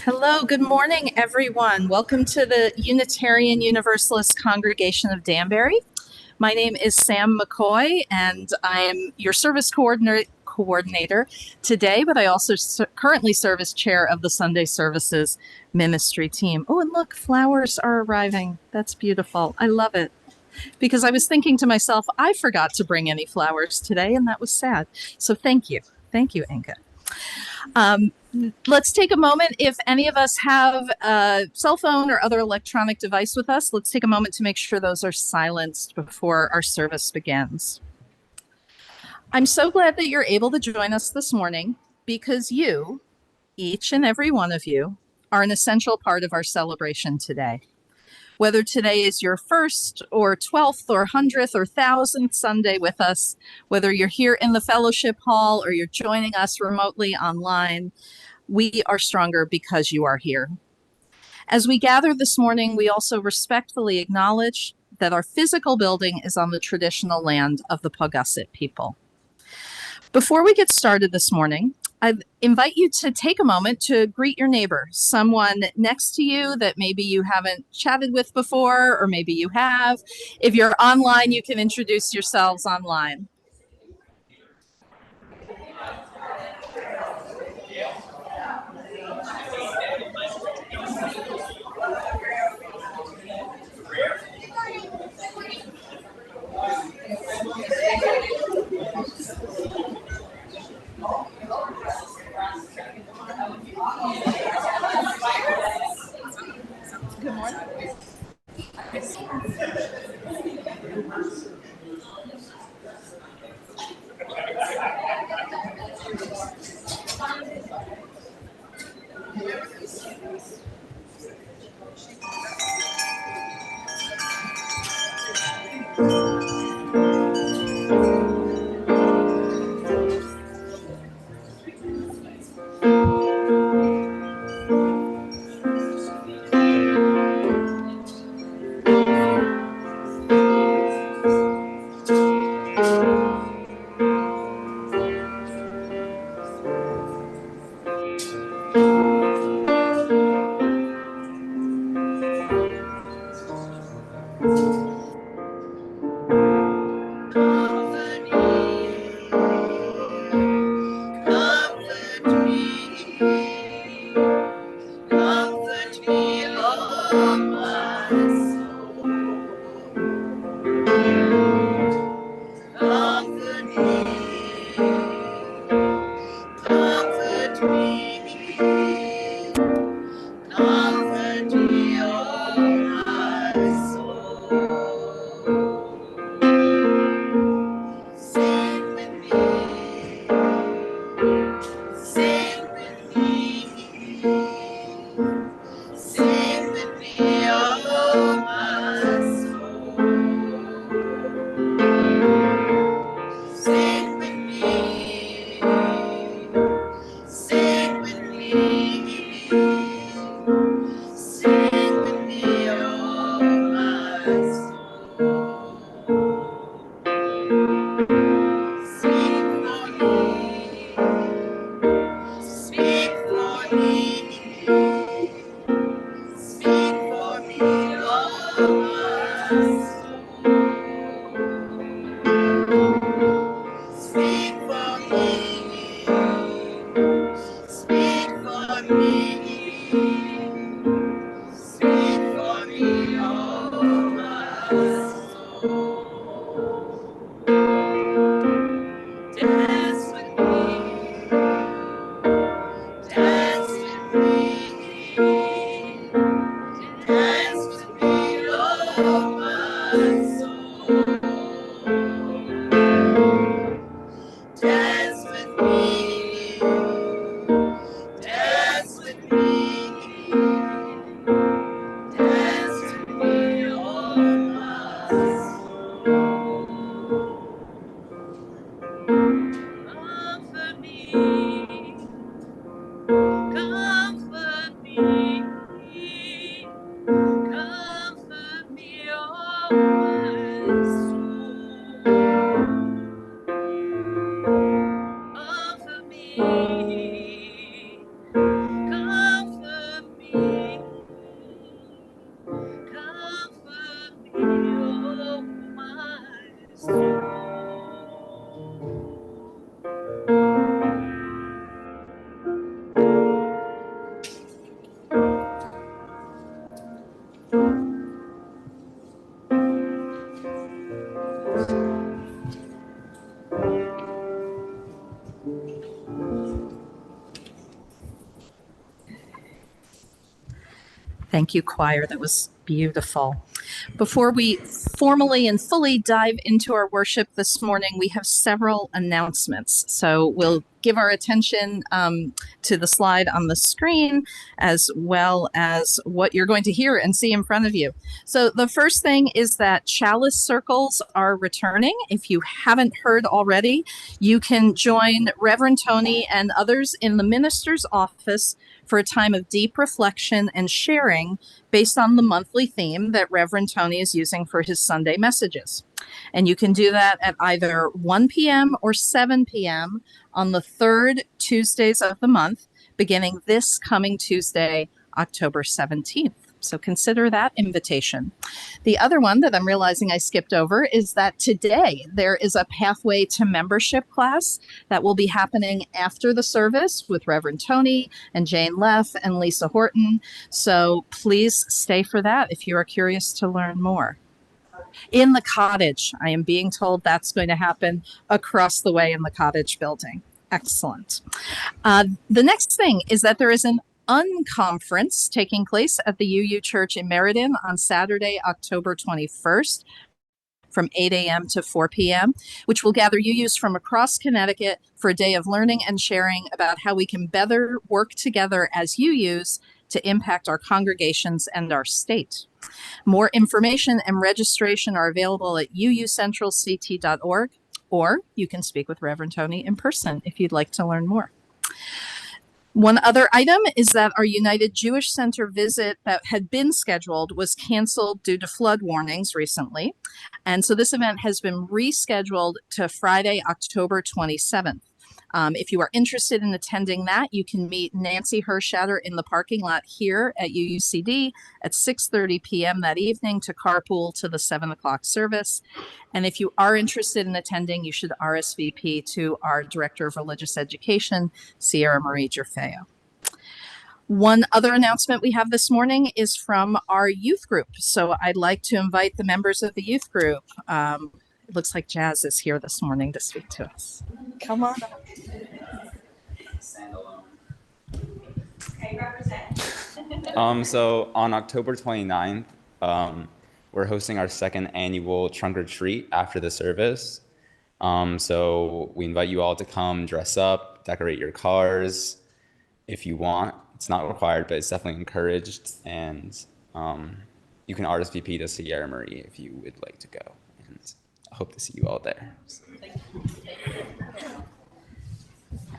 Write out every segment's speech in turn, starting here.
Hello, good morning, everyone. Welcome to the Unitarian Universalist Congregation of Danbury. My name is Sam McCoy, and I am your service coordinator today, but I also currently serve as chair of the Sunday Services Ministry team. Oh, and look, flowers are arriving. That's beautiful. I love it. Because I was thinking to myself, I forgot to bring any flowers today, and that was sad. So thank you. Thank you, Inga. Let's take a moment. If any of us have a cell phone or other electronic device with us, let's take a moment to make sure those are silenced before our service begins. I'm so glad that you're able to join us this morning because you, each and every one of you, are an essential part of our celebration today. Whether today is your first or 12th or 100th or 1000th Sunday with us, whether you're here in the fellowship hall or you're joining us remotely online, we are stronger because you are here. As we gather this morning, we also respectfully acknowledge that our physical building is on the traditional land of the Paugussett people. Before we get started this morning, I invite you to take a moment to greet your neighbor, someone next to you that maybe you haven't chatted with before, or maybe you have. If you're online, you can introduce yourselves online. Good morning. Sing Thank you, choir. That was beautiful. Before we formally and fully dive into our worship this morning, we have several announcements. So we'll give our attention to the slide on the screen, as well as what you're going to hear and see in front of you. So the first thing is that chalice circles are returning. If you haven't heard already, you can join Reverend Tony and others in the minister's office for a time of deep reflection and sharing based on the monthly theme that Reverend Tony is using for his Sunday messages. And you can do that at either 1 p.m. or 7 p.m. on the third Tuesdays of the month, beginning this coming Tuesday, October 17th. So consider that invitation. The other one that I'm realizing I skipped over is that today there is a Pathway to Membership class that will be happening after the service with Reverend Tony and Jane Leff and Lisa Horton. So please stay for that if you are curious to learn more. In the cottage, I am being told that's going to happen across the way in the cottage building. Excellent. The next thing is that there is an unconference taking place at the UU Church in Meriden on Saturday, October 21st from 8 a.m. to 4 p.m., which will gather UUs from across Connecticut for a day of learning and sharing about how we can better work together as UUs to impact our congregations and our state. More information and registration are available at uucentralct.org, or you can speak with Reverend Tony in person if you'd like to learn more. One other item is that our United Jewish Center visit that had been scheduled was canceled due to flood warnings recently. And so this event has been rescheduled to Friday, October 27th. If you are interested in attending that, you can meet Nancy Hershatter in the parking lot here at UUCD at 6:30 p.m. that evening to carpool to the 7 o'clock service. And if you are interested in attending, you should RSVP to our Director of Religious Education, Sierra Marie Gerfeo. One other announcement we have this morning is from our youth group. So I'd like to invite the members of the youth group. It looks like Jazz is here this morning to speak to us. Come on up. Stand alone. Okay, represent. So on October 29th, we're hosting our second annual trunk or treat after the service. So we invite you all to come dress up, decorate your cars if you want. It's not required, but it's definitely encouraged. And you can RSVP to Sierra Marie if you would like to go. And I hope to see you all there.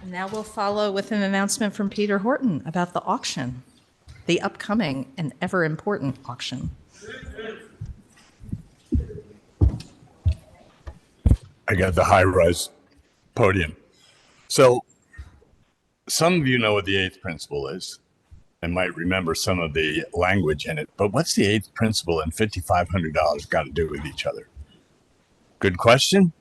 And now we'll follow with an announcement from Peter Horton about the auction, the upcoming and ever important auction. I got the high-rise podium. So some of you know what the eighth principle is and might remember some of the language in it, but what's the eighth principle and $5,500 got to do with each other? Good question.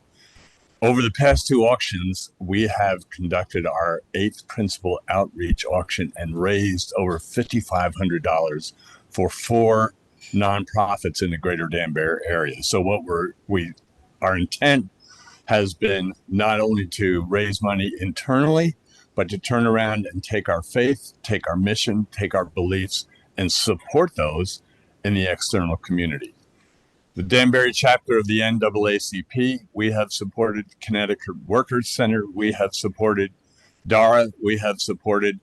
Over the past two auctions, we have conducted our eighth principle outreach auction and raised over $5,500 for 4 nonprofits in the greater Danbury area. So what our intent has been not only to raise money internally, but to turn around and take our faith, take our mission, take our beliefs, and support those in the external community. The Danbury chapter of the NAACP, we have supported Connecticut Workers Center, we have supported DARA, we have supported,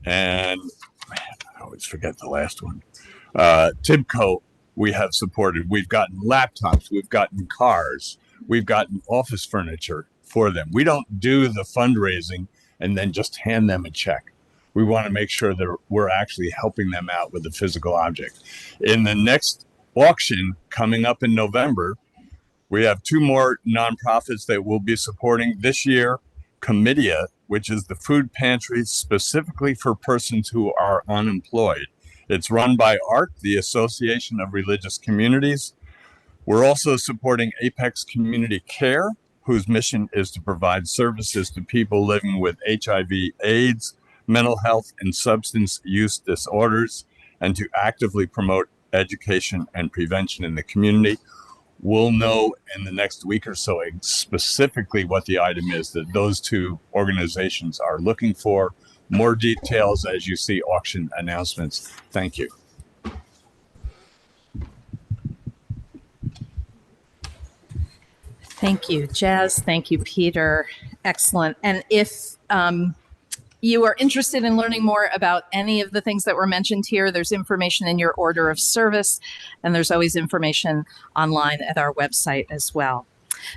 and I always forget the last one, TIBCO, we have supported. We've gotten laptops, we've gotten cars, we've gotten office furniture for them. We don't do the fundraising and then just hand them a check. We want to make sure that we're actually helping them out with a physical object. In the next auction coming up in November, we have 2 more nonprofits that we'll be supporting this year. Comitia, which is the food pantry specifically for persons who are unemployed. It's run by ARC, the Association of Religious Communities. We're also supporting Apex Community Care, whose mission is to provide services to people living with HIV, AIDS, mental health, and substance use disorders, and to actively promote education and prevention in the community. We'll know in the next week or so specifically what the item is that those 2 organizations are looking for. More details as you see auction announcements. Thank you. Thank you, Jazz. Thank you, Peter. Excellent. And if you are interested in learning more about any of the things that were mentioned here, there's information in your order of service, and there's always information online at our website as well.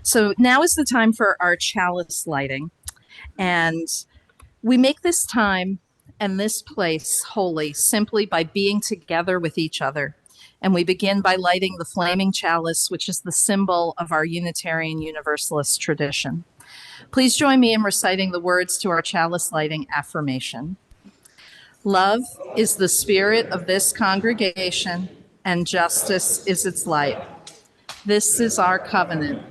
So now is the time for our chalice lighting. And we make this time and this place holy simply by being together with each other. And we begin by lighting the flaming chalice, which is the symbol of our Unitarian Universalist tradition. Please join me in reciting the words to our chalice lighting affirmation. Love is the spirit of this congregation, and justice is its light. This is our covenant,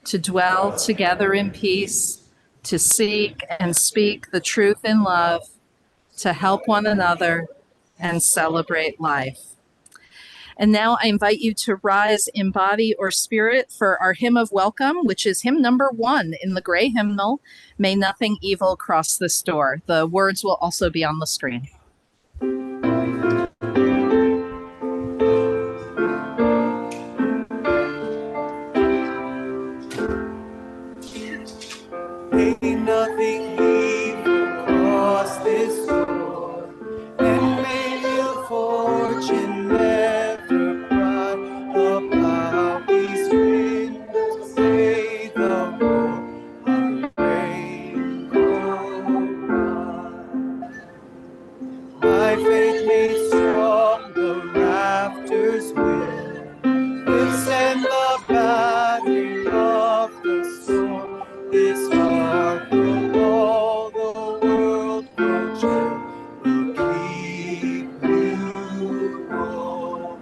to dwell together in peace, to seek and speak the truth in love, to help one another and celebrate life. And now I invite you to rise in body or spirit for our hymn of welcome, which is hymn number 1 in the gray hymnal, May Nothing Evil Cross This Door. The words will also be on the screen. May nothing evil cross this door, and may your fortune never cry about these windows. May the roar of the rain go by. My faith made strong, the rafters will send the battering of the storm. This heart will all the world will chill, will keep you warm.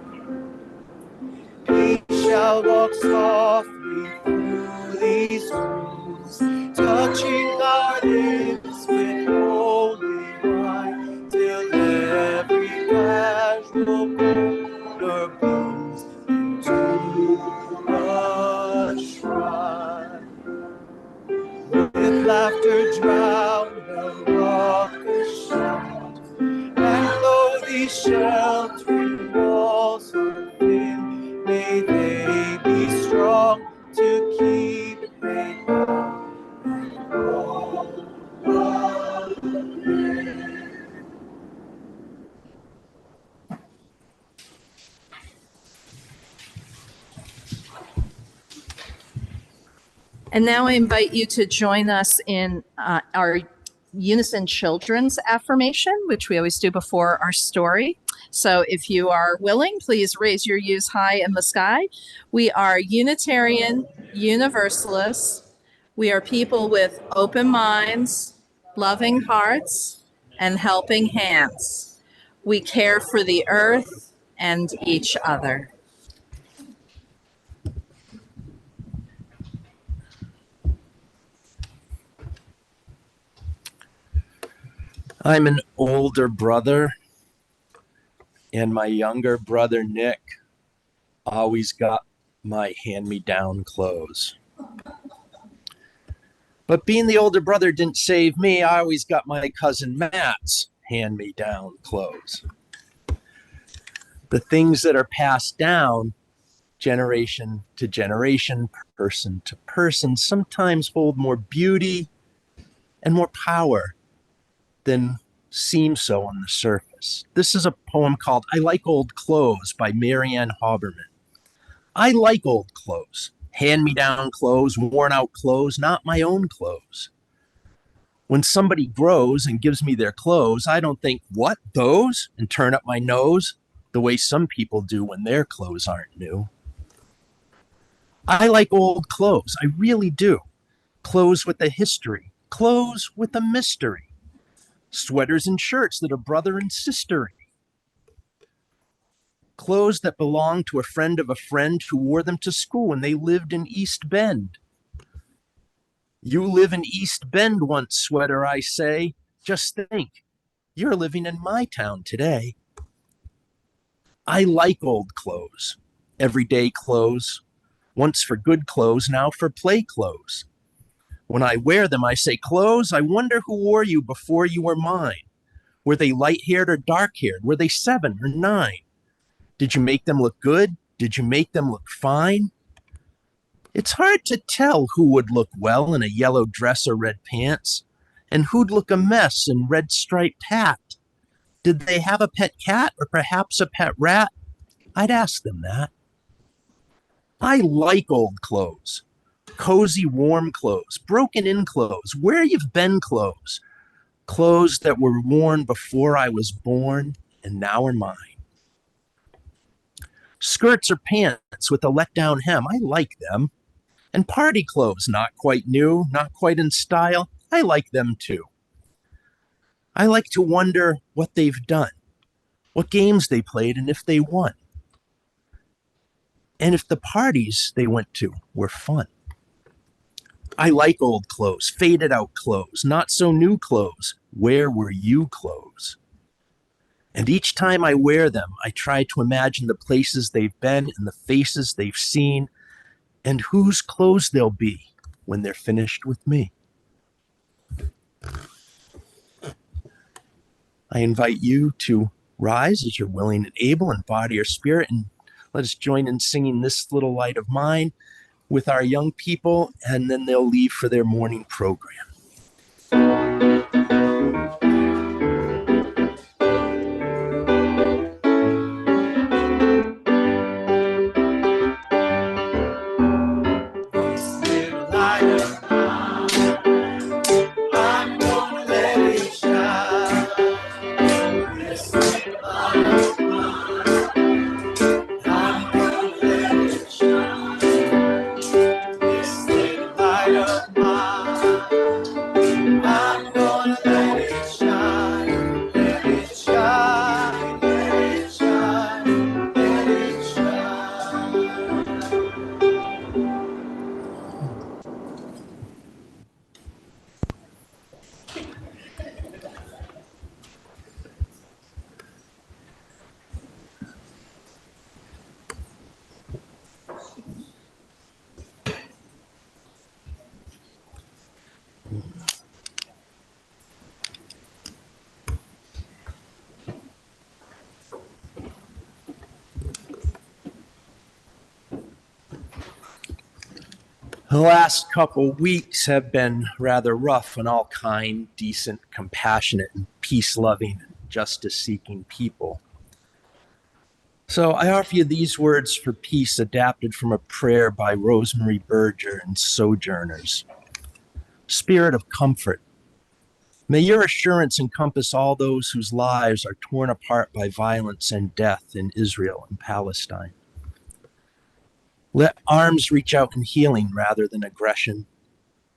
We shall walk softly through these rooms, touching our lips with holy wine, till every casual corner blooms into a shrine. With laughter drown the raucous shout, and though these sheltering walls are thin, may they be strong to keep faith out and all again. And now I invite you to join us in our Unison Children's Affirmation, which we always do before our story. So if you are willing, please raise your U's high in the sky. We are Unitarian Universalists. We are people with open minds, loving hearts, and helping hands. We care for the earth and each other. I'm an older brother, and my younger brother, Nick, always got my hand-me-down clothes. But being the older brother didn't save me. I always got my cousin Matt's hand-me-down clothes. The things that are passed down generation to generation, person to person, sometimes hold more beauty and more power than seems so on the surface. This is a poem called I Like Old Clothes by Marianne Haberman. I like old clothes, hand-me-down clothes, worn-out clothes, not my own clothes. When somebody grows and gives me their clothes, I don't think, what, those? And turn up my nose the way some people do when their clothes aren't new. I like old clothes, I really do. Clothes with a history, clothes with a mystery. Sweaters and shirts that are brother and sistery. Clothes that belong to a friend of a friend who wore them to school when they lived in East Bend. You live in East Bend once, sweater, I say. Just think, you're living in my town today. I like old clothes, everyday clothes, once for good clothes, now for play clothes. When I wear them, I say, clothes, I wonder who wore you before you were mine. Were they light-haired or dark-haired? Were they 7 or 9? Did you make them look good? Did you make them look fine? It's hard to tell who would look well in a yellow dress or red pants, and who'd look a mess in red striped hat. Did they have a pet cat or perhaps a pet rat? I'd ask them that. I like old clothes, cozy, warm clothes, broken in clothes, where you've been clothes, clothes that were worn before I was born and now are mine. Skirts or pants with a let-down hem, I like them. And party clothes, not quite new, not quite in style, I like them too. I like to wonder what they've done, what games they played, and if they won. And if the parties they went to were fun. I like old clothes, faded out clothes, not so new clothes. Where were you clothes? And each time I wear them, I try to imagine the places they've been and the faces they've seen and whose clothes they'll be when they're finished with me. I invite you to rise as you're willing and able in body or spirit, and let us join in singing This Little Light of Mine with our young people, and then they'll leave for their morning program. The last couple weeks have been rather rough on all kind, decent, compassionate, and peace-loving, justice-seeking people. So I offer you these words for peace adapted from a prayer by Rosemary Berger and Sojourners. Spirit of comfort, may your assurance encompass all those whose lives are torn apart by violence and death in Israel and Palestine. Let arms reach out in healing rather than aggression.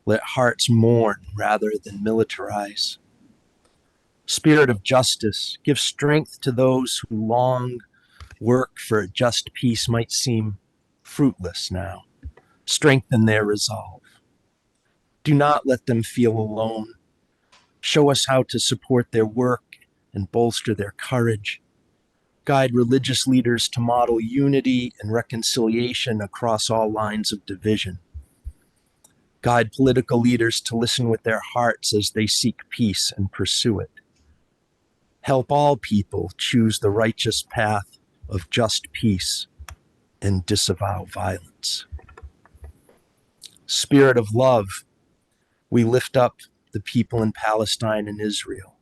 Let hearts mourn rather than militarize. Spirit of justice, give strength to those who long work for a just peace might seem fruitless now. Strengthen their resolve. Do not let them feel alone. Show us how to support their work and bolster their courage. Guide religious leaders to model unity and reconciliation across all lines of division. Guide political leaders to listen with their hearts as they seek peace and pursue it. Help all people choose the righteous path of just peace and disavow violence. Spirit of love, we lift up the people in Palestine and Israel.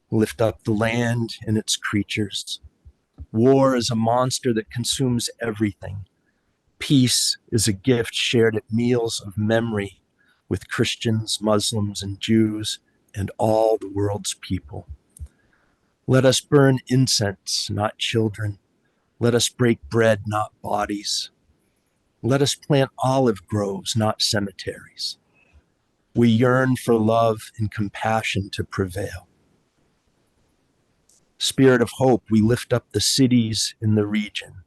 Lift up the land and its creatures. War is a monster that consumes everything. Peace is a gift shared at meals of memory with Christians, Muslims, and Jews, and all the world's people. Let us burn incense, not children. Let us break bread, not bodies. Let us plant olive groves, not cemeteries. We yearn for love and compassion to prevail. Spirit of hope, we lift up the cities in the region,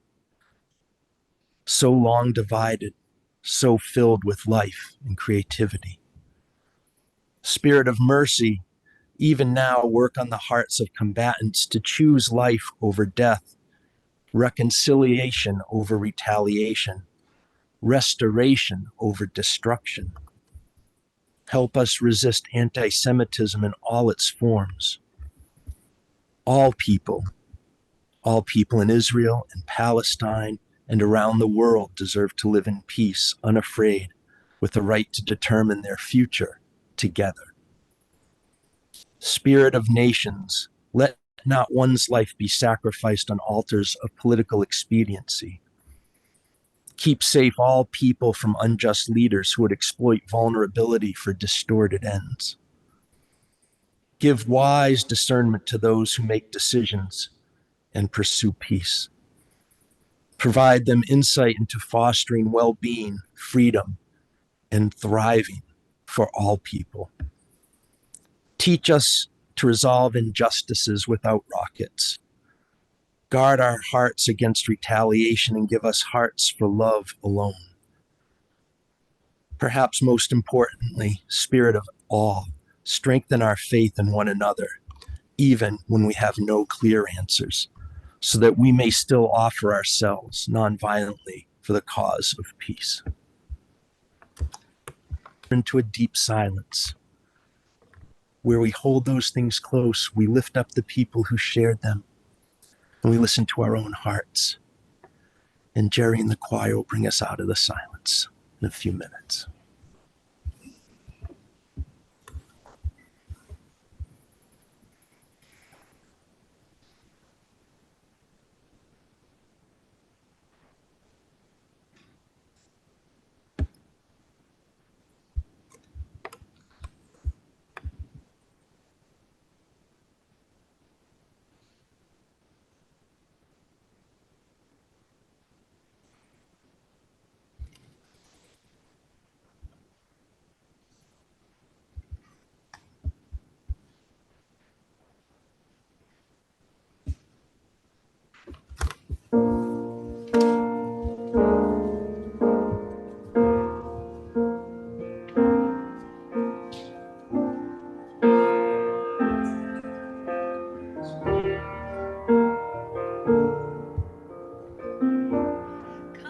so long divided, so filled with life and creativity. Spirit of mercy, even now work on the hearts of combatants to choose life over death, reconciliation over retaliation, restoration over destruction. Help us resist anti-Semitism in all its forms. All people in Israel and Palestine and around the world deserve to live in peace, unafraid, with the right to determine their future together. Spirit of nations, let not one's life be sacrificed on altars of political expediency. Keep safe all people from unjust leaders who would exploit vulnerability for distorted ends. Give wise discernment to those who make decisions and pursue peace. Provide them insight into fostering well-being, freedom, and thriving for all people. Teach us to resolve injustices without rockets. Guard our hearts against retaliation and give us hearts for love alone. Perhaps most importantly, spirit of awe, strengthen our faith in one another, even when we have no clear answers, so that we may still offer ourselves nonviolently for the cause of peace. Into a deep silence, where we hold those things close, we lift up the people who shared them, and we listen to our own hearts. And Jerry and the choir will bring us out of the silence in a few minutes.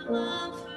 Comfort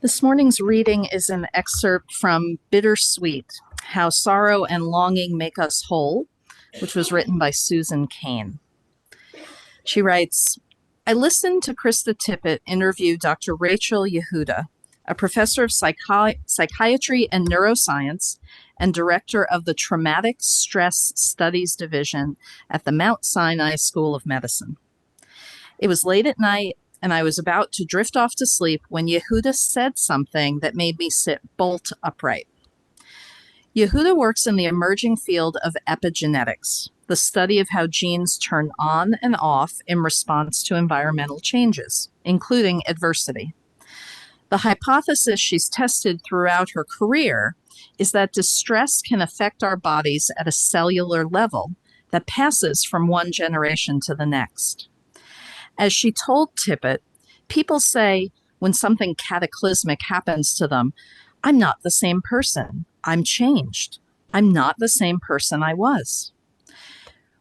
This morning's reading is an excerpt from Bittersweet, How Sorrow and Longing Make Us Whole, which was written by Susan Cain. She writes, I listened to Krista Tippett interview Dr. Rachel Yehuda, a professor of psychiatry and neuroscience and director of the Traumatic Stress Studies Division at the Mount Sinai School of Medicine. It was late at night, and I was about to drift off to sleep when Yehuda said something that made me sit bolt upright. Yehuda works in the emerging field of epigenetics, the study of how genes turn on and off in response to environmental changes, including adversity. The hypothesis she's tested throughout her career is that distress can affect our bodies at a cellular level that passes from one generation to the next. As she told Tippett, people say when something cataclysmic happens to them, I'm not the same person. I'm changed. I'm not the same person I was.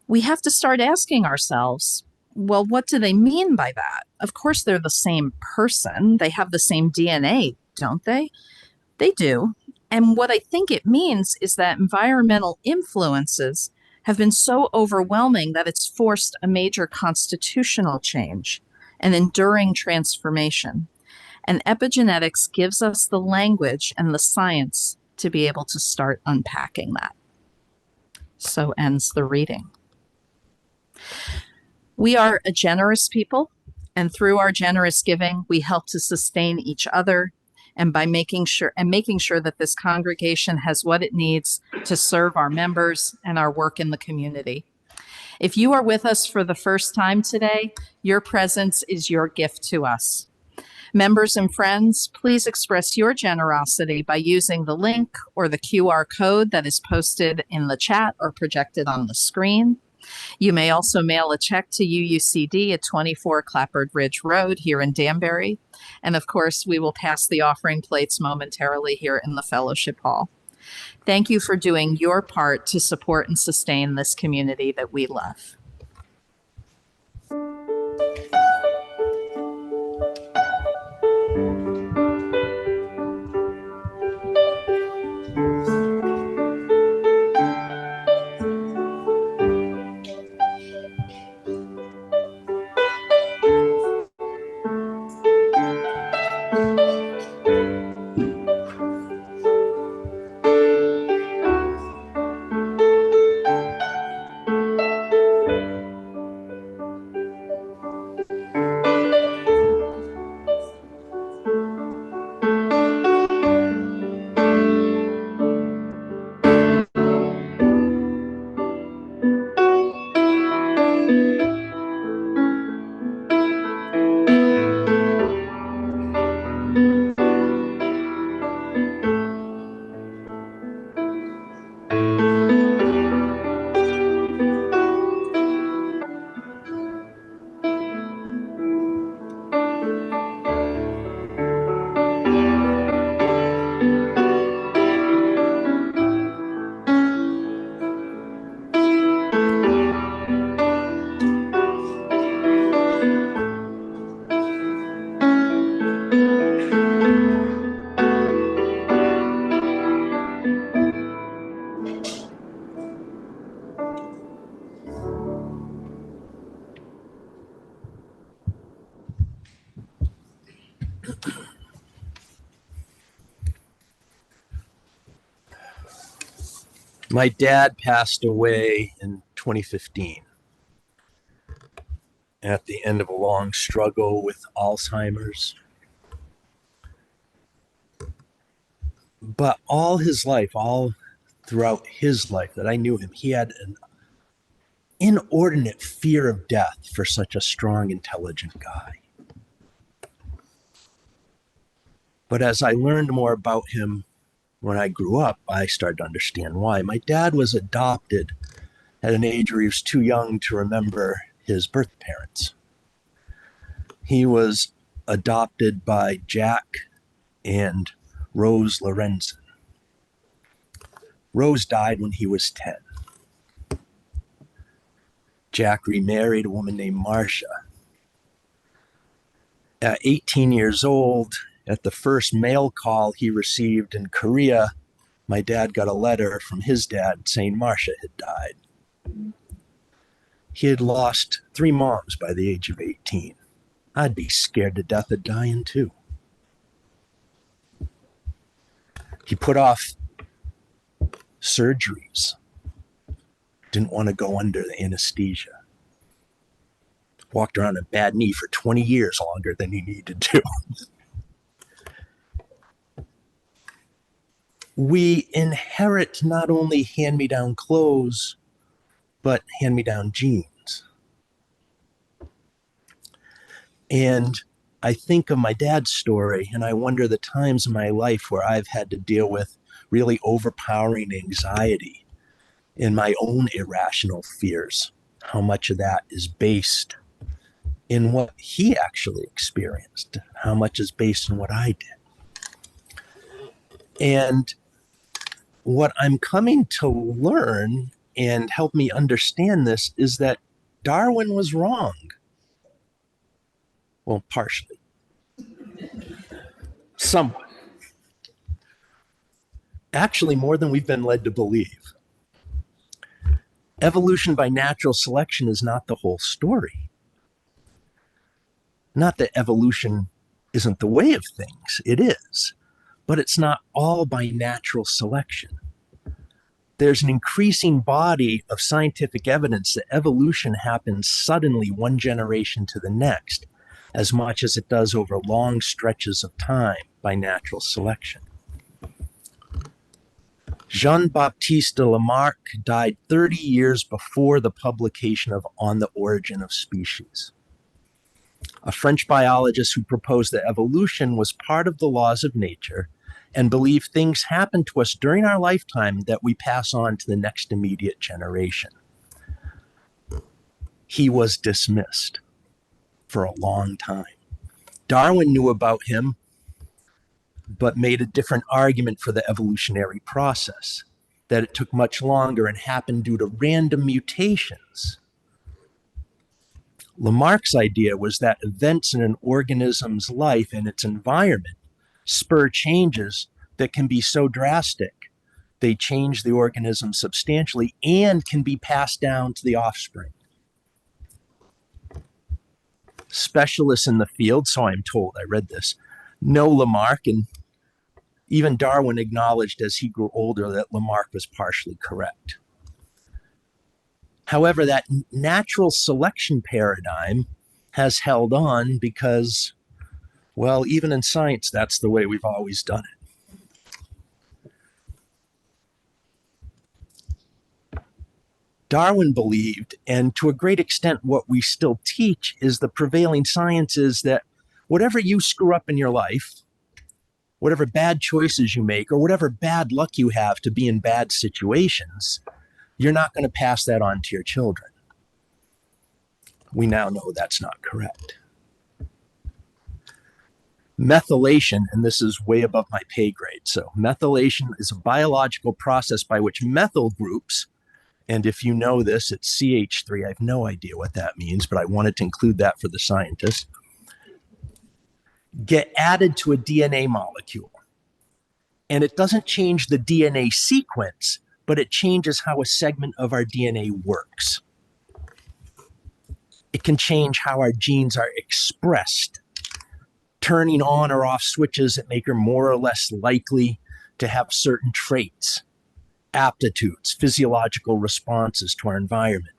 We have to start asking ourselves, well, what do they mean by that? Of course, they're the same person. They have the same DNA, don't they? They do. And what I think it means is that environmental influences have been so overwhelming that it's forced a major constitutional change, an enduring transformation. And epigenetics gives us the language and the science to be able to start unpacking that. So ends the reading. We are a generous people, and through our generous giving, we help to sustain each other, and by making sure that this congregation has what it needs to serve our members and our work in the community. If you are with us for the first time today, your presence is your gift to us. Members and friends, please express your generosity by using the link or the QR code that is posted in the chat or projected on the screen. You may also mail a check to UUCD at 24 Clapboard Ridge Road here in Danbury. And of course, we will pass the offering plates momentarily here in the fellowship hall. Thank you for doing your part to support and sustain this community that we love. My dad passed away in 2015 at the end of a long struggle with Alzheimer's. But all his life, all throughout his life that I knew him, he had an inordinate fear of death for such a strong, intelligent guy. But as I learned more about him when I grew up, I started to understand why. My dad was adopted at an age where he was too young to remember his birth parents. He was adopted by Jack and Rose Lorenzen. Rose died when he was 10. Jack remarried a woman named Marcia. At 18 years old, At the first mail call he received in Korea, my dad got a letter from his dad saying Marcia had died. He had lost 3 moms by the age of 18. I'd be scared to death of dying too. He put off surgeries. Didn't want to go under the anesthesia. Walked around a bad knee for 20 years longer than he needed to. We inherit not only hand-me-down clothes, but hand-me-down genes. And I think of my dad's story, and I wonder the times in my life where I've had to deal with really overpowering anxiety in my own irrational fears. How much of that is based in what he actually experienced? How much is based in what I did? And what I'm coming to learn and help me understand this is that Darwin was wrong. Well, partially. Somewhat. Actually, more than we've been led to believe. Evolution by natural selection is not the whole story. Not that evolution isn't the way of things, it is, but it's not all by natural selection. There's an increasing body of scientific evidence that evolution happens suddenly one generation to the next, as much as it does over long stretches of time by natural selection. Jean-Baptiste Lamarck died 30 years before the publication of On the Origin of Species, a French biologist who proposed that evolution was part of the laws of nature and believed things happen to us during our lifetime that we pass on to the next immediate generation. He was dismissed for a long time. Darwin knew about him, but made a different argument for the evolutionary process, that it took much longer and happened due to random mutations. Lamarck's idea was that events in an organism's life and its environment spur changes that can be so drastic, they change the organism substantially and can be passed down to the offspring. Specialists in the field, so I'm told, I read this, know Lamarck, and even Darwin acknowledged as he grew older that Lamarck was partially correct. However, that natural selection paradigm has held on because, well, even in science, that's the way we've always done it. Darwin believed, and to a great extent what we still teach is the prevailing science, is that whatever you screw up in your life, whatever bad choices you make, or whatever bad luck you have to be in bad situations, you're not going to pass that on to your children. We now know that's not correct. Methylation, and this is way above my pay grade. So methylation is a biological process by which methyl groups, and if you know this, it's CH3. I have no idea what that means, but I wanted to include that for the scientists, get added to a DNA molecule. And it doesn't change the DNA sequence, but it changes how a segment of our DNA works. It can change how our genes are expressed, turning on or off switches that make her more or less likely to have certain traits, aptitudes, physiological responses to our environment.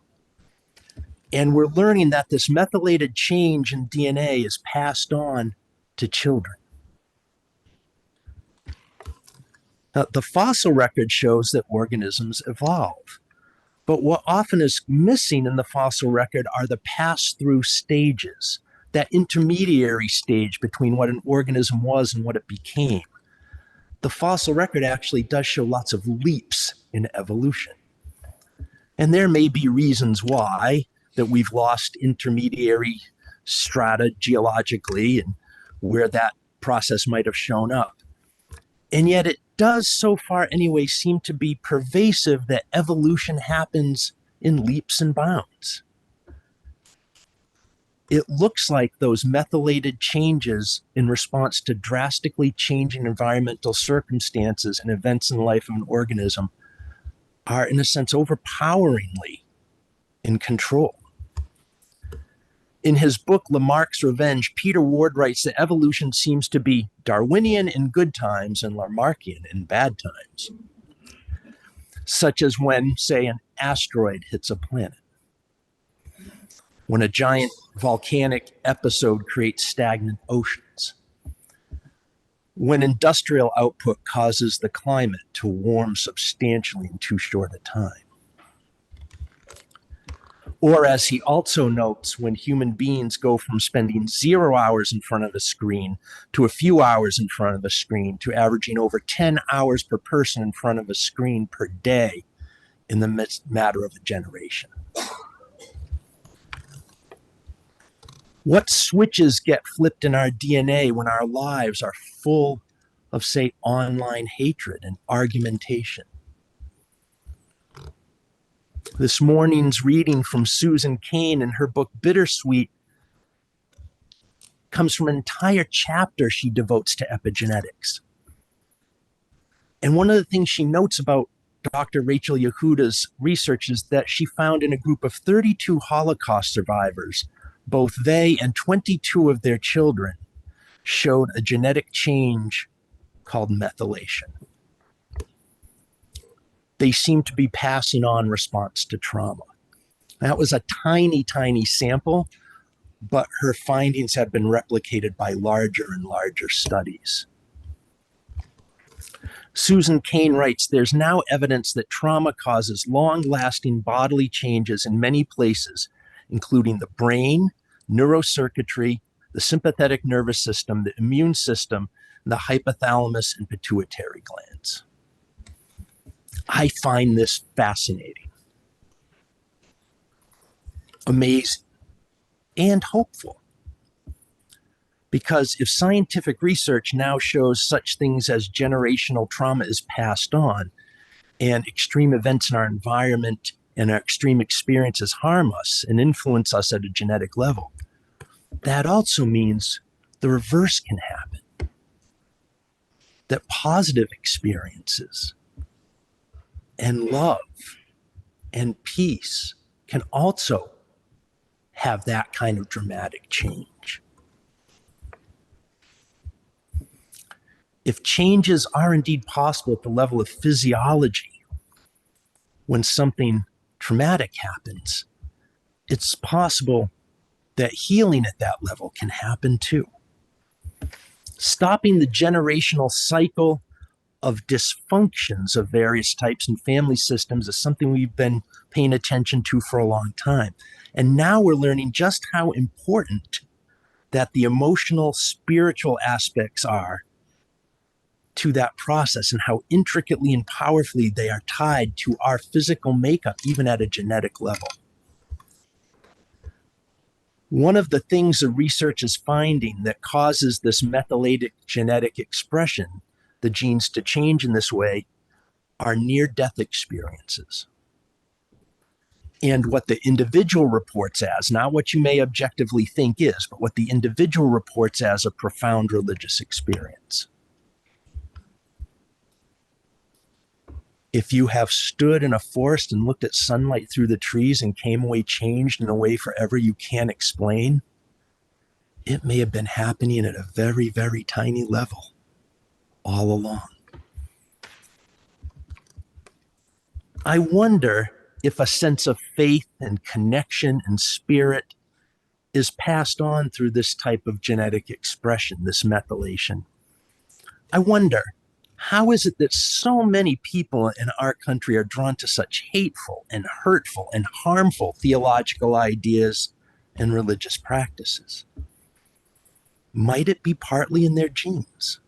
And we're learning that this methylated change in DNA is passed on to children. Now, the fossil record shows that organisms evolve, but what often is missing in the fossil record are the pass-through stages, that intermediary stage between what an organism was and what it became. The fossil record actually does show lots of leaps in evolution. And there may be reasons why that we've lost intermediary strata geologically and where that process might have shown up. And yet it does, so far anyway, seem to be pervasive that evolution happens in leaps and bounds. it looks like those methylated changes in response to drastically changing environmental circumstances and events in the life of an organism are, in a sense, overpoweringly in control. In his book, Lamarck's Revenge, Peter Ward writes that evolution seems to be Darwinian in good times and Lamarckian in bad times, such as when, say, an asteroid hits a planet, when a giant volcanic episode creates stagnant oceans, when industrial output causes the climate to warm substantially in too short a time. Or, as he also notes, when human beings go from spending 0 hours in front of a screen to a few hours in front of a screen to averaging over 10 hours per person in front of a screen per day in the matter of a generation. What switches get flipped in our DNA when our lives are full of, say, online hatred and argumentation? This morning's reading from Susan Cain in her book Bittersweet comes from an entire chapter she devotes to epigenetics. And one of the things she notes about Dr. Rachel Yehuda's research is that she found in a group of 32 Holocaust survivors, both they and 22 of their children showed a genetic change called methylation. They seem to be passing on response to trauma. That was a tiny, tiny sample, but her findings have been replicated by larger and larger studies. Susan Cain writes, there's now evidence that trauma causes long-lasting bodily changes in many places, including the brain, neurocircuitry, the sympathetic nervous system, the immune system, and the hypothalamus and pituitary glands. I find this fascinating, amazing, and hopeful. Because if scientific research now shows such things as generational trauma is passed on, and extreme events in our environment and our extreme experiences harm us and influence us at a genetic level, that also means the reverse can happen. That positive experiences and love and peace can also have that kind of dramatic change. If changes are indeed possible at the level of physiology, when something traumatic happens, it's possible that healing at that level can happen too. Stopping the generational cycle of dysfunctions of various types in family systems is something we've been paying attention to for a long time. And now we're learning just how important that the emotional, spiritual aspects are to that process and how intricately and powerfully they are tied to our physical makeup, even at a genetic level. One of the things the research is finding that causes this methylated genetic expression, the genes to change in this way, are near-death experiences. And what the individual reports as, not what you may objectively think is, but what the individual reports as a profound religious experience. If you have stood in a forest and looked at sunlight through the trees and came away changed in a way forever you can't explain, it may have been happening at a very, very tiny level all along. I wonder if a sense of faith and connection and spirit is passed on through this type of genetic expression, this methylation. I wonder, how is it that so many people in our country are drawn to such hateful and hurtful and harmful theological ideas and religious practices? Might it be partly in their genes?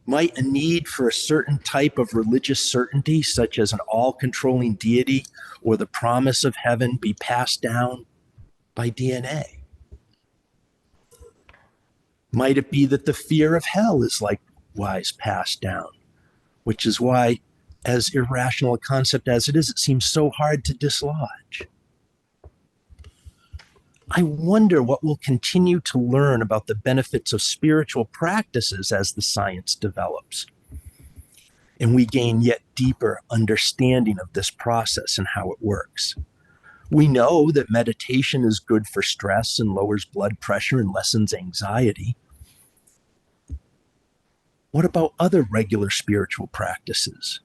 Might a need for a certain type of religious certainty, such as an all-controlling deity or the promise of heaven, be passed down by DNA? Might it be that the fear of hell is likewise passed down, which is why, as irrational a concept as it is, it seems so hard to dislodge? I wonder what we'll continue to learn about the benefits of spiritual practices as the science develops and we gain yet deeper understanding of this process and how it works. We know that meditation is good for stress and lowers blood pressure and lessens anxiety. What about other regular spiritual practices?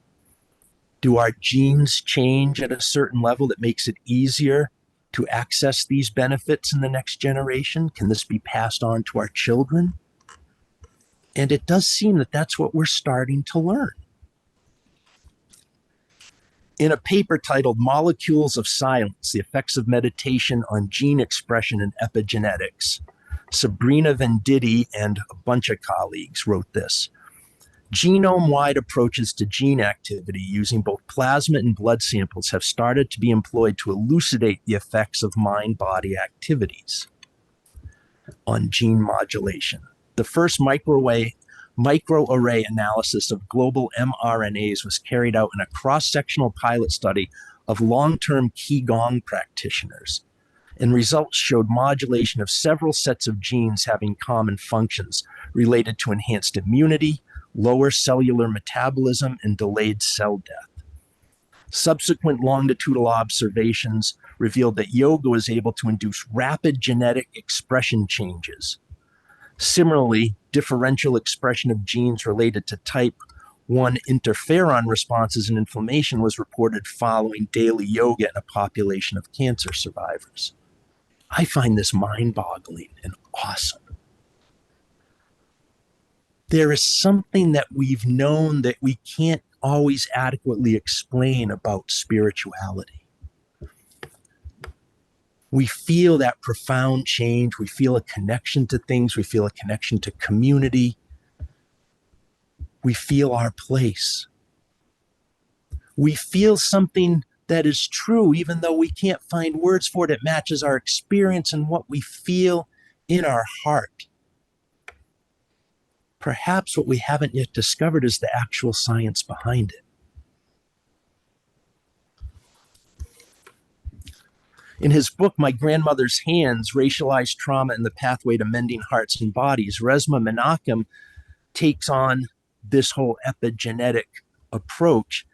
Do our genes change at a certain level that makes it easier to access these benefits in the next generation? Can this be passed on to our children? And it does seem that that's what we're starting to learn. In a paper titled Molecules of Silence, The Effects of Meditation on Gene Expression and Epigenetics, Sabrina Venditti and a bunch of colleagues wrote this. Genome-wide approaches to gene activity using both plasma and blood samples have started to be employed to elucidate the effects of mind-body activities on gene modulation. The first microarray analysis of global mRNAs was carried out in a cross-sectional pilot study of long-term Qigong practitioners, and results showed modulation of several sets of genes having common functions related to enhanced immunity, lower cellular metabolism, and delayed cell death. Subsequent longitudinal observations revealed that yoga was able to induce rapid genetic expression changes. Similarly, differential expression of genes related to type 1 interferon responses and inflammation was reported following daily yoga in a population of cancer survivors. I find this mind-boggling and awesome. There is something that we've known that we can't always adequately explain about spirituality. We feel that profound change. We feel a connection to things. We feel a connection to community. We feel our place. We feel something that is true, even though we can't find words for it. It matches our experience and what we feel in our heart. Perhaps what we haven't yet discovered is the actual science behind it. In his book, My Grandmother's Hands, Racialized Trauma and the Pathway to Mending Hearts and Bodies, Resmaa Menakem takes on this whole epigenetic approach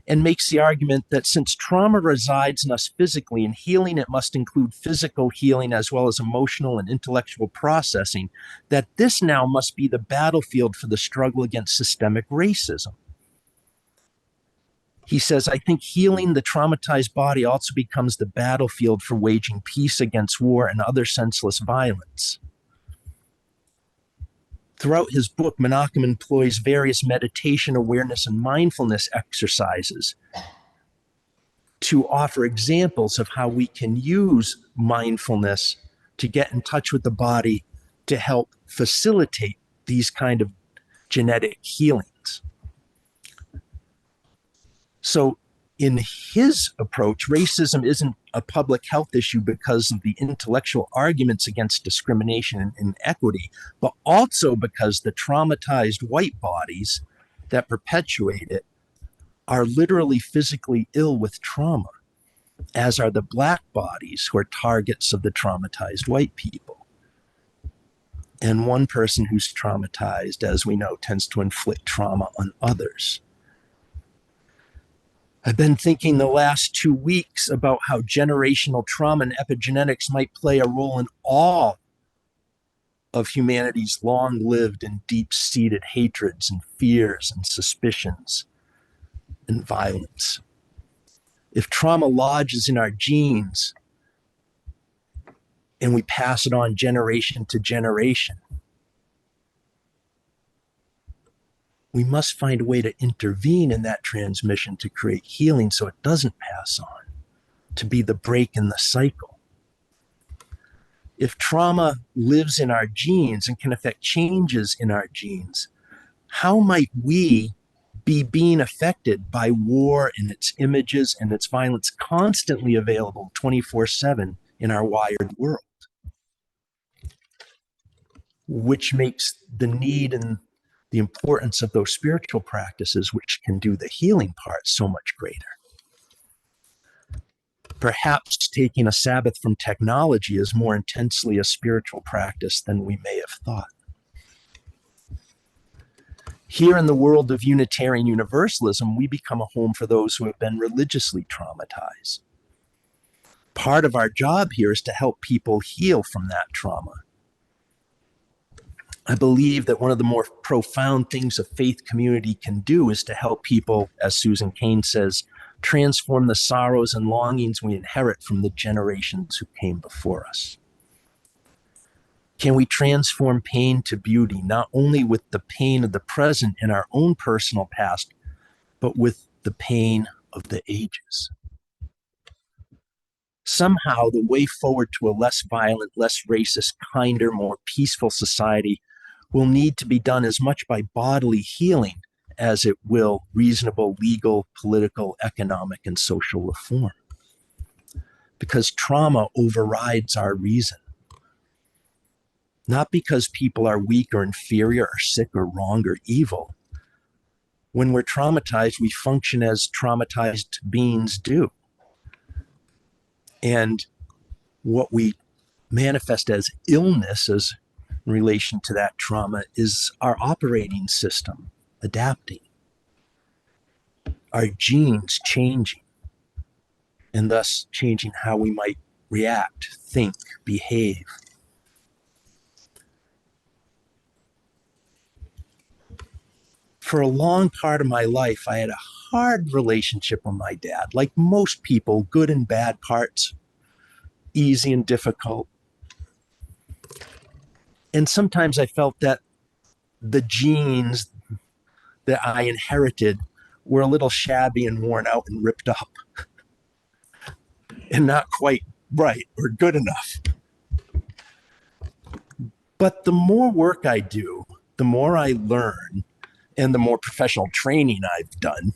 and makes the argument that since trauma resides in us physically and healing, it must include physical healing as well as emotional and intellectual processing, that this now must be the battlefield for the struggle against systemic racism. He says, I think healing the traumatized body also becomes the battlefield for waging peace against war and other senseless violence. Throughout his book, Menakem employs various meditation, awareness, and mindfulness exercises to offer examples of how we can use mindfulness to get in touch with the body to help facilitate these kind of genetic healings. So in his approach, racism isn't a public health issue because of the intellectual arguments against discrimination and inequity, but also because the traumatized white bodies that perpetuate it are literally physically ill with trauma, as are the black bodies who are targets of the traumatized white people. And one person who's traumatized, as we know, tends to inflict trauma on others. I've been thinking the last 2 weeks about how generational trauma and epigenetics might play a role in all of humanity's long-lived and deep-seated hatreds and fears and suspicions and violence. If trauma lodges in our genes and we pass it on generation to generation, we must find a way to intervene in that transmission to create healing so it doesn't pass on, to be the break in the cycle. If trauma lives in our genes and can affect changes in our genes, how might we be being affected by war and its images and its violence constantly available 24/7 in our wired world? Which makes the need and the importance of those spiritual practices, which can do the healing part, so much greater. Perhaps taking a Sabbath from technology is more intensely a spiritual practice than we may have thought. Here in the world of Unitarian Universalism, we become a home for those who have been religiously traumatized. Part of our job here is to help people heal from that trauma. I believe that one of the more profound things a faith community can do is to help people, as Susan Cain says, transform the sorrows and longings we inherit from the generations who came before us. Can we transform pain to beauty, not only with the pain of the present in our own personal past, but with the pain of the ages? Somehow, the way forward to a less violent, less racist, kinder, more peaceful society will need to be done as much by bodily healing as it will reasonable legal, political, economic, and social reform. Because trauma overrides our reason. Not because people are weak or inferior or sick or wrong or evil. When we're traumatized, we function as traumatized beings do. And what we manifest as illness as in relation to that trauma is our operating system adapting, our genes changing, and thus changing how we might react, think, behave. For a long part of my life, I had a hard relationship with my dad. Like most people, good and bad parts, easy and difficult. And sometimes I felt that the genes that I inherited were a little shabby and worn out and ripped up and not quite right or good enough. But the more work I do, the more I learn, and the more professional training I've done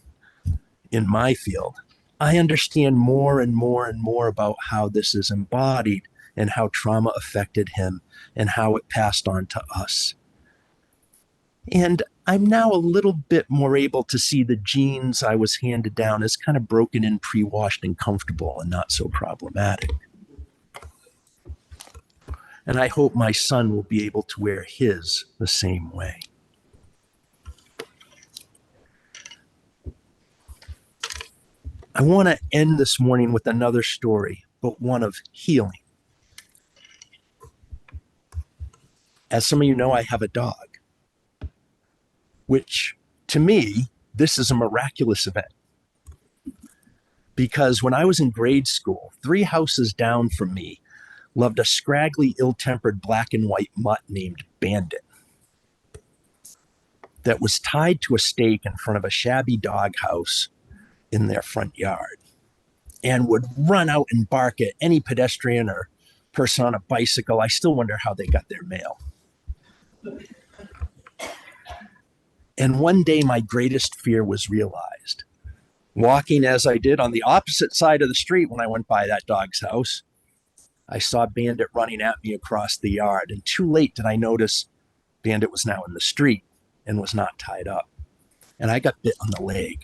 in my field, I understand more and more and more about how this is embodied and how trauma affected him and how it passed on to us. And I'm now a little bit more able to see the genes I was handed down as kind of broken in, pre-washed, and comfortable and not so problematic. And I hope my son will be able to wear his the same way. I want to end this morning with another story, but one of healing. As some of you know, I have a dog, which to me, this is a miraculous event. Because when I was in grade school, 3 houses down from me loved a scraggly, ill-tempered black and white mutt named Bandit that was tied to a stake in front of a shabby doghouse in their front yard and would run out and bark at any pedestrian or person on a bicycle. I still wonder how they got their mail. And one day my greatest fear was realized. Walking as I did on the opposite side of the street when I went by that dog's house, I saw Bandit running at me across the yard, and too late did I notice Bandit was now in the street and was not tied up. And I got bit on the leg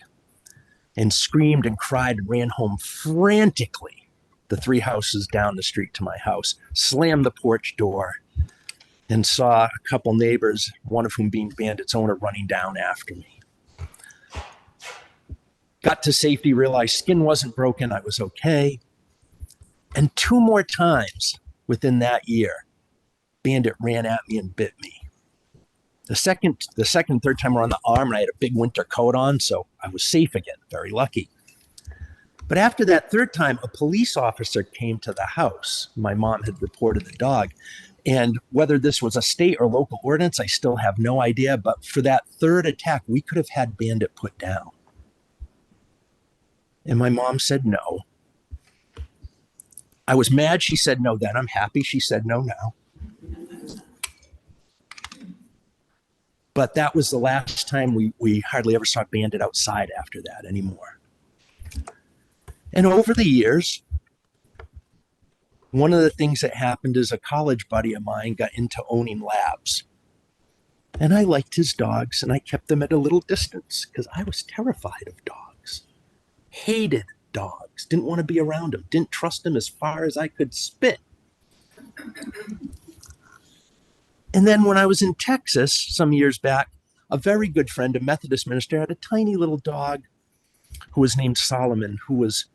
and screamed and cried and ran home frantically, the 3 houses down the street to my house, slammed the porch door, and saw a couple neighbors, one of whom being Bandit's owner, running down after me. Got to safety, realized skin wasn't broken, I was okay. And 2 more times within that year, Bandit ran at me and bit me. The second, third time were on the arm, and I had a big winter coat on, so I was safe again, very lucky. But after that 3rd time, a police officer came to the house. My mom had reported the dog. And whether this was a state or local ordinance, I still have no idea. But for that 3rd attack, we could have had Bandit put down. And my mom said no. I was mad she said no then. I'm happy she said no now. But that was the last time we hardly ever saw Bandit outside after that anymore. And over the years, one of the things that happened is a college buddy of mine got into owning labs. And I liked his dogs, and I kept them at a little distance because I was terrified of dogs. Hated dogs, didn't want to be around them, didn't trust them as far as I could spit. And then when I was in Texas some years back, a very good friend, a Methodist minister, had a tiny little dog who was named Solomon, who was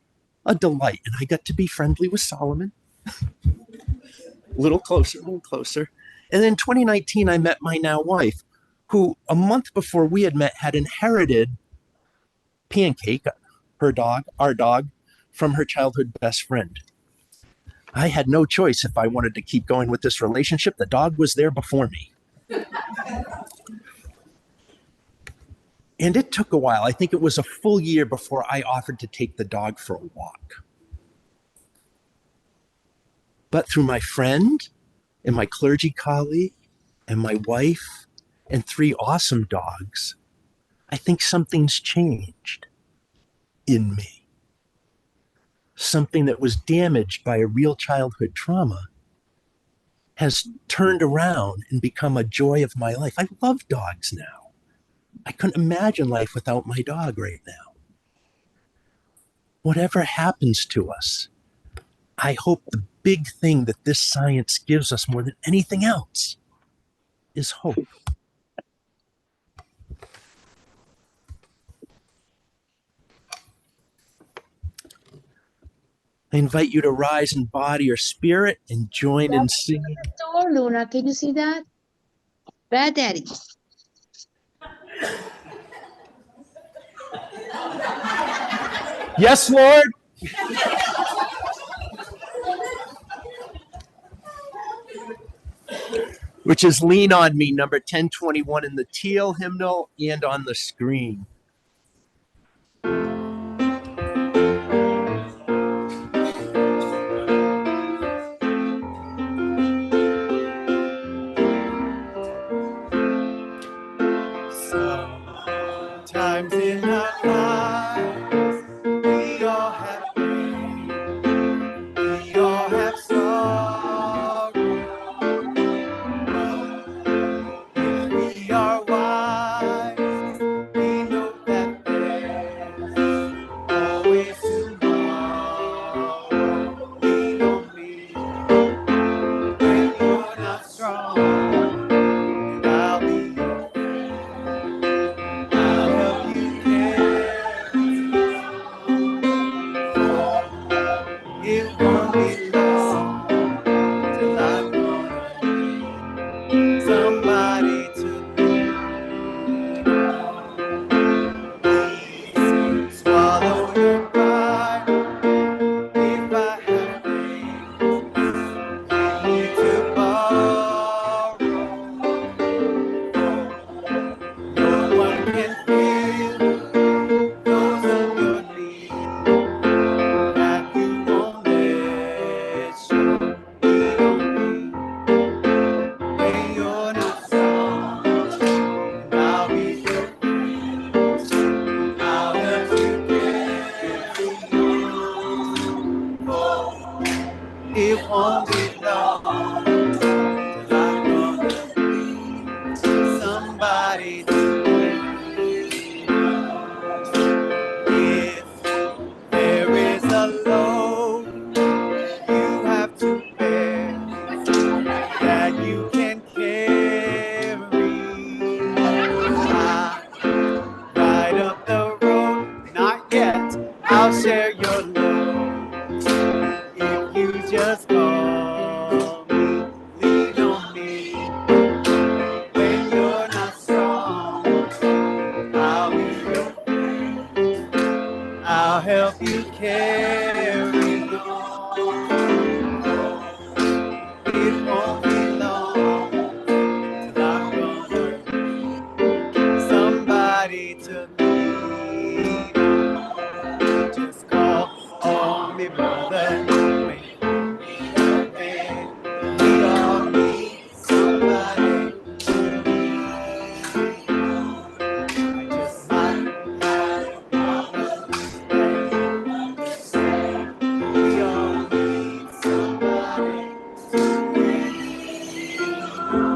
a delight. And I got to be friendly with Solomon. A little closer, a little closer. And then in 2019, I met my now wife, who a month before we had met had inherited Pancake, her dog, our dog, from her childhood best friend. I had no choice if I wanted to keep going with this relationship. The dog was there before me. And it took a while. I think it was a full year before I offered to take the dog for a walk. But through my friend and my clergy colleague and my wife and 3 awesome dogs, I think something's changed in me. Something that was damaged by a real childhood trauma has turned around and become a joy of my life. I love dogs now. I couldn't imagine life without my dog right now. Whatever happens to us, I hope the big thing that this science gives us more than anything else is hope. I invite you to rise in body or spirit and join in singing. Door, Luna, can you see that? Bad Daddy. Yes, Lord. Which is Lean on Me, number 1021 in the teal hymnal and on the screen. Sometimes in our lives, we all have pain, we all have sorrow. If we are wise, we know that there's always tomorrow. Lean on me when you're not strong, and I'll be your friend. I'll help you carry. It won't be long till I'm gonna need somebody to lean on. Please swallow your pride. If I have things you need to borrow, no one can fill those of your needs that you won't let show. Lean on me when you're not strong, and I'll be your friend. I'll help you carry on. It won't be long till I'm gonna need somebody to lean on. If there is a load you have to bear that you can carry, ride up the road, not yet, I'll share your load. If you just call me, lean on me when you're not strong, I'll be your friend. I'll help you carry on. It won't be long till I'm gonna need somebody to lean on. Just call on me, brother. We all need somebody to lean on. I just might have a problem today. We all need somebody to lean on.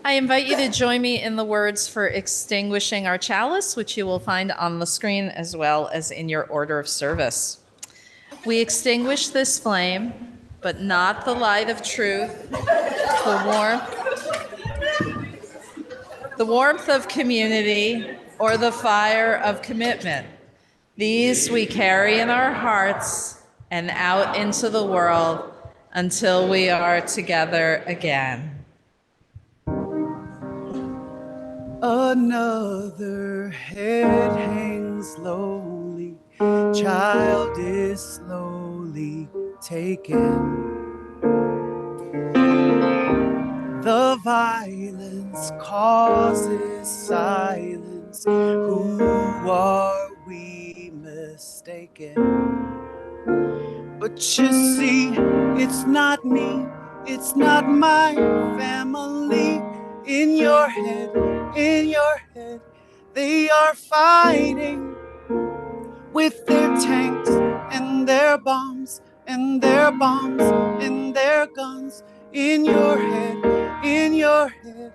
I invite you to join me in the words for extinguishing our chalice, which you will find on the screen as well as in your order of service. We extinguish this flame, but not the light of truth, the warmth of community, or the fire of commitment. These we carry in our hearts and out into the world until we are together again. Another head hangs lowly, child is slowly taken. The violence causes silence. Who are we mistaken? But you see, it's not me, it's not my family. In your head, they are fighting with their tanks and their bombs and their bombs and their guns. In your head,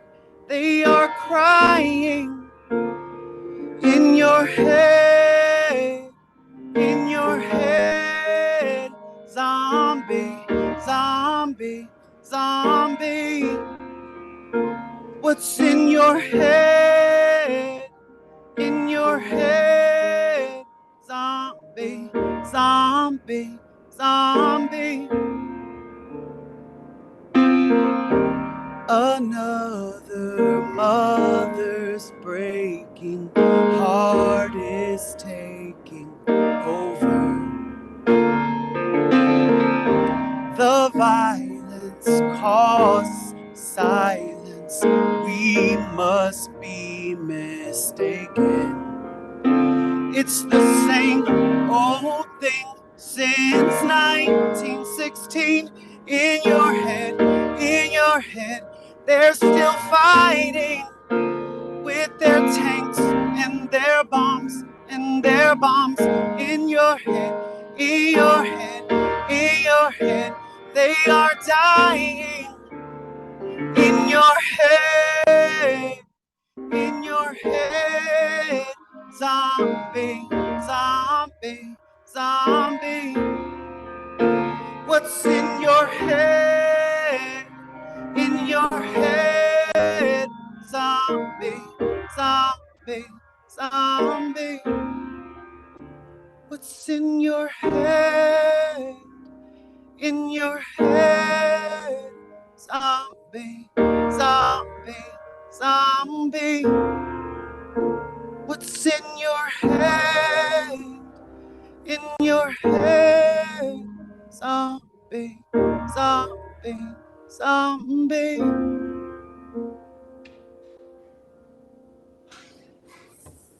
they are crying. In your head, zombie, zombie, zombie. What's in your head? In your head, zombie, zombie, zombie. Another mother's breaking heart is taking over. The violence causes silence. We must be mistaken. It's the same old thing since 1916. In your head, they're still fighting with their tanks and their bombs and their bombs. In your head, they are dying. In your head, zombie, zombie, zombie. What's in your head? In your head, zombie, zombie, zombie. What's in your head? In your head, zombie, zombie, zombie. What's in your head? In your head, zombie, zombie, zombie.